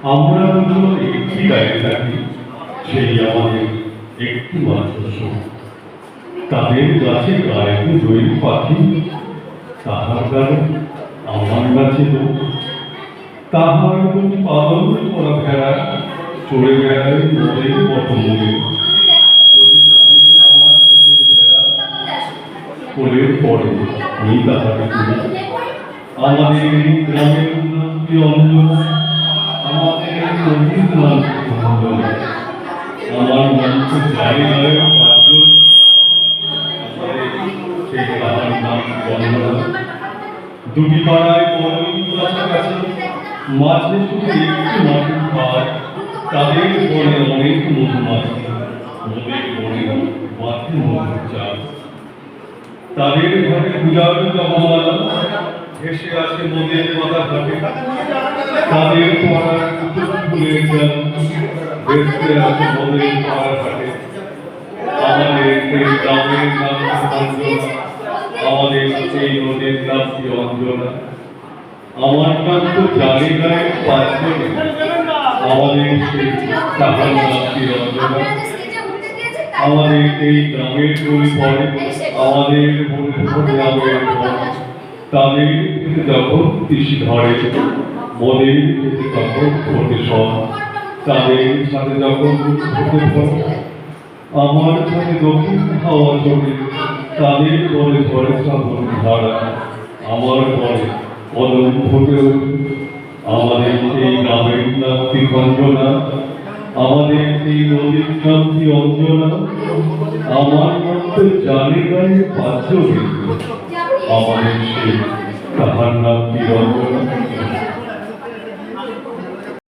আমরা দুজন একটি গায়ে থাকি, সেই আমাদের একটি মাত্র সুখ। তাদের গাছে গায়ে জয়ী পাখি, তাহার গায়ে আমার গাছে লোক। তাহার দুটি পালন করা ভেড়া চড়ে বেড়ায় মোড়ের মতো মোড়ে। যদি আমি আমার নিজের ভেড়া কোলের পরে আমি তাহাকে তুলি। আমাদের এই গ্রামের উন্নতি অঞ্জনা, আমাদের এই নদীর নাম অঞ্জনা। আমার মঞ্চ জায়গায় পাঁচজন, আমাদের সেই তাহার নাম বন্দনা। দুটি পাড়ায় বড়ই কাছাকাছি, মাঝে শুধু একটি মাটির পাড়। তাদের পরে অনেক মধুমাছি, ওদের পরে মাঠে মধুর চাষ। তাদের ঘরে পূজার জপমালা ভেসে আসে নদীর পাতা ঘাটে। তাদের পাড়ার ফুলের জল ভেসে আসে নদীর পাড়া ঘাটে। আমাদের সেই গ্রামের নাম অঞ্জনা, আমাদের সেই নদীর নাম কি অঞ্জনা। আমার নাম তো জানি গায়ে পাঁচজনে, আমাদের সেই তাহার নাম কি অঞ্জনা। আমাদের এই গ্রামের গলি পরে, আমাদের গ্রামের পরে। তাদের যখন কৃষি ধরে, মনের তখন ভোটে সব। তাদের সাথে যখন ভোটে পড়ে, আমার সাথে দক্ষিণ হাওয়া চলে। তাদের পরে ধরে শ্রাবণ ধারা, আমার পরে কদম ফুটে ওঠে। আমাদের এই গ্রামের নাম কি অঞ্জনা, আমাদের এই নদীর নাম কি অঞ্জনা। আমার নাম তো জানি গায়ে পাঁচজনে, আমাদের সেই তাহার নাম কি অঞ্জনা।